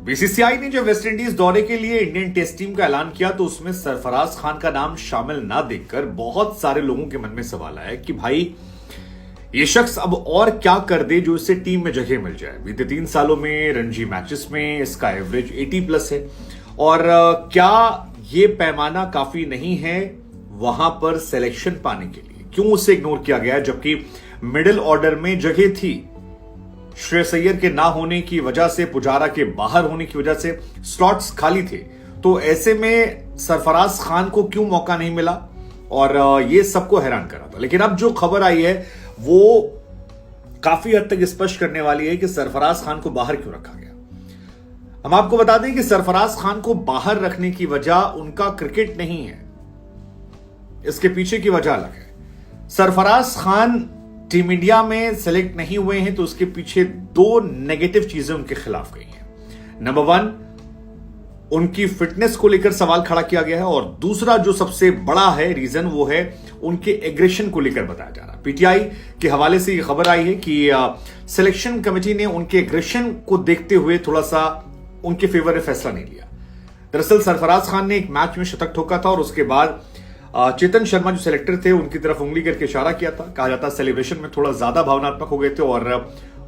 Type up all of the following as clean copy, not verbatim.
BCCI ने जब West Indies दौरे के लिए इंडियन टेस्ट टीम का ऐलान किया तो उसमें सरफराज खान का नाम शामिल ना देखकर बहुत सारे लोगों के मन में सवाल आया कि भाई ये शख्स अब और क्या कर दे जो इससे टीम में जगह मिल जाए। बीते 3 सालों में रणजी मैचेस में इसका एवरेज 80+ है और क्या ये पैमाना काफी नहीं है वहां पर सिलेक्शन पाने के लिए? क्यों उसे इग्नोर किया गया जबकि मिडिल ऑर्डर में जगह थी? श्रेयस अय्यर के ना होने की वजह से, पुजारा के बाहर होने की वजह से स्लॉट्स खाली थे, तो ऐसे में सरफराज खान को क्यों मौका नहीं मिला? और ये सबको हैरान कर रहा था। लेकिन अब जो खबर आई है वो काफी हद तक स्पष्ट करने वाली है कि सरफराज खान को बाहर क्यों रखा गया। हम आपको बता दें कि सरफराज खान को बाहर रखने की वजह उनका क्रिकेट नहीं है, इसके पीछे की वजह अलग है। सरफराज खान टीम इंडिया में सेलेक्ट नहीं हुए हैं तो उसके पीछे 2 नेगेटिव चीजें उनके खिलाफ गई हैं। नंबर 1, उनकी फिटनेस को लेकर सवाल खड़ा किया गया है और दूसरा जो सबसे बड़ा है रीजन वो है उनके एग्रेशन को लेकर बताया जा रहा है। पीटीआई के हवाले से यह खबर आई है कि सिलेक्शन कमेटी ने उनके एग्रेशन को देखते हुए थोड़ा सा उनके फेवर में फैसला नहीं लिया। दरअसल सरफराज खान ने एक मैच में शतक ठोका था और उसके बाद चेतन शर्मा जो सिलेक्टर थे उनकी तरफ उंगली करके इशारा किया था। कहा जाता है सेलिब्रेशन में थोड़ा ज्यादा भावनात्मक हो गए थे और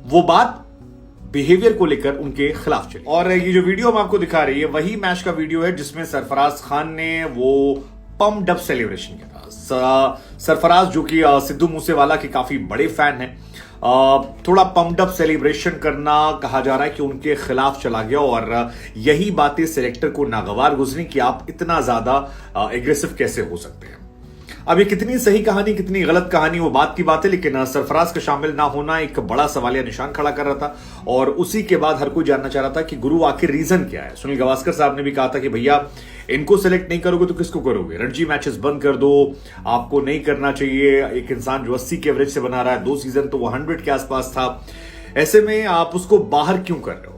वो बात बिहेवियर को लेकर उनके खिलाफ चली। और ये जो वीडियो हम आपको दिखा रही है वही मैच का वीडियो है जिसमें सरफराज खान ने वो पम्प्ड अप सेलिब्रेशन किया था। सरफराज जो कि सिद्धू मूसेवाला के काफी बड़े फैन हैं, थोड़ा पम्प्ड अप सेलिब्रेशन करना कहा जा रहा है कि उनके खिलाफ चला गया और यही बातें सिलेक्टर को नागवार गुजरी कि आप इतना ज्यादा एग्रेसिव कैसे हो सकते हैं। अब ये कितनी सही कहानी कितनी गलत कहानी वो बात की बात है, लेकिन सरफराज का शामिल ना होना एक बड़ा सवालिया निशान खड़ा कर रहा था और उसी के बाद हर कोई जानना चाह रहा था कि गुरु आखिर रीजन क्या है। सुनील गावस्कर साहब ने भी कहा था कि भैया इनको सेलेक्ट नहीं करोगे तो किसको करोगे? रणजी मैचेस बंद कर दो, आपको नहीं करना चाहिए। एक इंसान जो 80 के एवरेज से बना रहा है, 2 सीजन तो वो 100 के आसपास था, ऐसे में आप उसको बाहर क्यों कर रहे हो?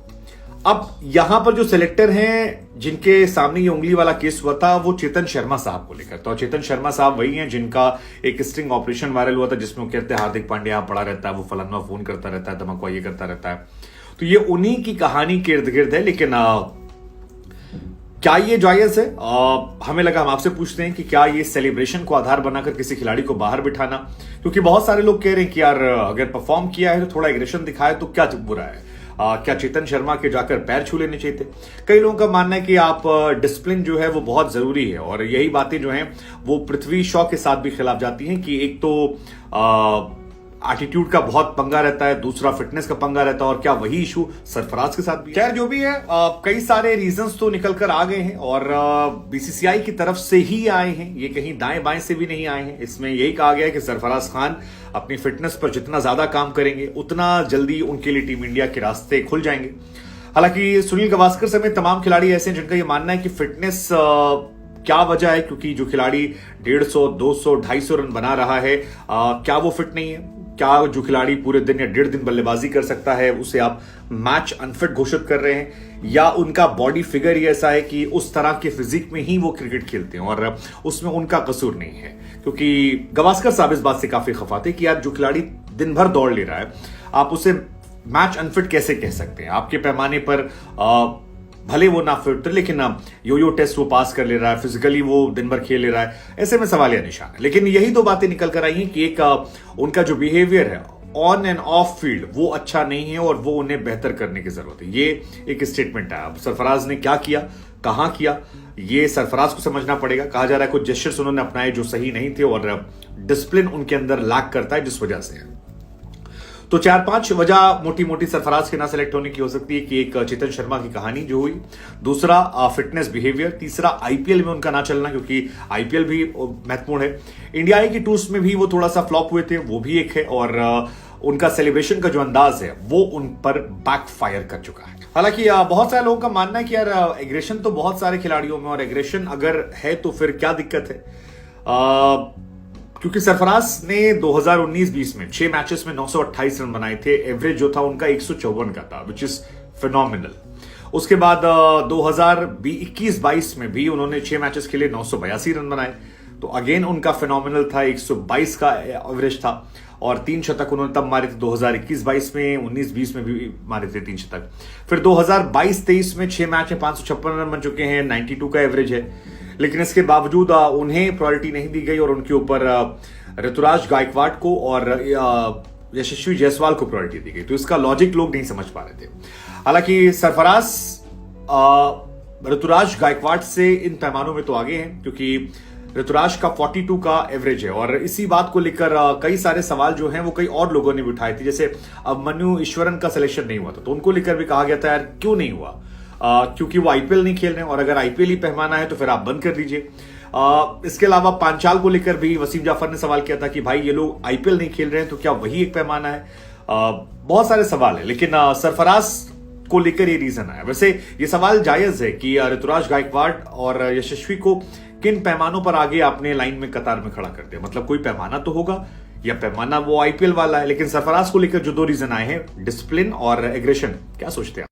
अब यहां पर जो सिलेक्टर हैं जिनके सामने ये उंगली वाला केस हुआ था वो चेतन शर्मा साहब को लेकर। तो चेतन शर्मा साहब वही हैं जिनका एक स्टिंग ऑपरेशन वायरल हुआ था जिसमें वो कहते हैं हार्दिक पांड्या यहाँ पड़ा रहता है, वो फलाना फोन करता रहता है, धमकवा ये करता रहता है। तो ये उन्हीं की कहानी के इर्द गिर्द है। लेकिन क्या ये जायज है? हमें लगा हम आपसे पूछते हैं कि क्या ये सेलिब्रेशन को आधार बनाकर किसी खिलाड़ी को बाहर बिठाना, क्योंकि बहुत सारे लोग कह रहे हैं कि यार अगर परफॉर्म किया है तो थोड़ा एग्रेशन दिखाए तो क्या बुरा है? क्या चेतन शर्मा के जाकर पैर छू लेने चाहिए थे? कई लोगों का मानना है कि आप डिसिप्लिन जो है वो बहुत जरूरी है और यही बातें जो हैं वो पृथ्वी शॉ के साथ भी खिलाफ जाती हैं कि एक तो एटीट्यूड का बहुत पंगा रहता है, दूसरा फिटनेस का पंगा रहता है और क्या वही इशू सरफराज के साथ भी? खैर जो भी है, कई सारे रीजंस तो निकल कर आ गए हैं और बीसीसीआई की तरफ से ही आए हैं, ये कहीं दाएं बाएं से भी नहीं आए हैं। इसमें यही कहा गया है कि सरफराज खान अपनी फिटनेस पर जितना ज्यादा काम करेंगे उतना जल्दी उनके लिए टीम इंडिया के रास्ते खुल जाएंगे। हालांकि सुनील गावस्कर समेत तमाम खिलाड़ी ऐसे हैं जिनका यह मानना है कि फिटनेस क्या वजह है, क्योंकि जो खिलाड़ी 150, 200, 250 रन बना रहा है क्या वो फिट नहीं है? क्या जो खिलाड़ी पूरे दिन या 1.5 दिन बल्लेबाजी कर सकता है उसे आप मैच अनफिट घोषित कर रहे हैं? या उनका बॉडी फिगर ही ऐसा है कि उस तरह के फिजिक में ही वो क्रिकेट खेलते हैं और उसमें उनका कसूर नहीं है? क्योंकि गावस्कर साहब इस बात से काफी खफा थे कि यार जो खिलाड़ी दिन भर दौड़ ले रहा है आप उसे मैच अनफिट कैसे कह सकते हैं? आपके पैमाने पर भले वो ना फिट लेकिन यो टेस्ट वो पास कर ले रहा है, फिजिकली वो दिन भर खेल ले रहा है, ऐसे में सवालिया निशान है। लेकिन यही 2 बातें निकल कर आई हैं कि एक उनका जो बिहेवियर है ऑन एंड ऑफ फील्ड वो अच्छा नहीं है और वो उन्हें बेहतर करने की जरूरत है। ये एक स्टेटमेंट है। अब सरफराज ने क्या किया, कहां किया, ये सरफराज को समझना पड़ेगा। कहा जा रहा है कुछ जेस्चर्स उन्होंने अपनाए जो सही नहीं थे और डिसिप्लिन उनके अंदर लैक करता है जिस वजह से। तो 4-5 वजह मोटी मोटी सरफराज के ना सेलेक्ट होने की हो सकती है कि एक चेतन शर्मा की कहानी जो हुई, दूसरा फिटनेस बिहेवियर, तीसरा आईपीएल में उनका ना चलना क्योंकि आईपीएल भी महत्वपूर्ण है। इंडिया आई की टूर्स में भी वो थोड़ा सा फ्लॉप हुए थे, वो भी एक है और उनका सेलिब्रेशन का जो अंदाज है वो उन पर बैकफायर कर चुका है। हालांकि बहुत सारे लोगों का मानना है कि यार एग्रेशन तो बहुत सारे खिलाड़ियों में और एग्रेशन अगर है तो फिर क्या दिक्कत है? क्योंकि सरफराज ने 2019-20 में 6 मैचेस में 928 रन बनाए थे, एवरेज जो था उनका 154 का था, विच इज फिनोमिनल। उसके बाद 2021-22 में भी उन्होंने 6 मैचेस खेले, 982 रन बनाए, तो अगेन उनका फिनोमिनल था, 122 का एवरेज था। और 3 शतक उन्होंने तब मारे थे 2021-22 में, 19-20 में भी मारे थे 3 शतक। फिर 2022-23 में 6 मैच में 556 रन बन चुके हैं, 92 का एवरेज है। लेकिन इसके बावजूद उन्हें प्रायोरिटी नहीं दी गई और उनके ऊपर ऋतुराज गायकवाड़ को और यशस्वी जायसवाल को प्रायोरिटी दी गई। तो इसका लॉजिक लोग नहीं समझ पा रहे थे। हालांकि सरफराज ऋतुराज गायकवाड़ से इन पैमानों में तो आगे हैं, क्योंकि ऋतुराज का 42 का एवरेज है। और इसी बात को लेकर कई सारे सवाल जो हैं वो कई और लोगों ने भी उठाए थे। जैसे अब मनु ईश्वरन का सिलेक्शन नहीं हुआ था, तो उनको लेकर भी कहा गया था यार क्यों नहीं हुआ, क्योंकि वो आईपीएल नहीं खेल रहे हैं, और अगर आईपीएल ही पैमाना है तो फिर आप बंद कर दीजिए। इसके अलावा पांचाल को लेकर भी वसीम जाफर ने सवाल किया था कि भाई ये लोग आईपीएल नहीं खेल रहे हैं तो क्या वही एक पैमाना है। बहुत सारे सवाल है, लेकिन सरफराज को लेकर ये रीजन आया। वैसे ये सवाल जायज है कि ऋतुराज गायकवाड़ और यशस्वी को किन पैमानों पर आगे आपने लाइन में कतार में खड़ा कर दिया। मतलब कोई पैमाना तो होगा, या पैमाना वो आईपीएल वाला है। लेकिन सरफराज को लेकर जो 2 रीजन आए हैं, डिसिप्लिन और एग्रेशन, क्या सोचते हैं?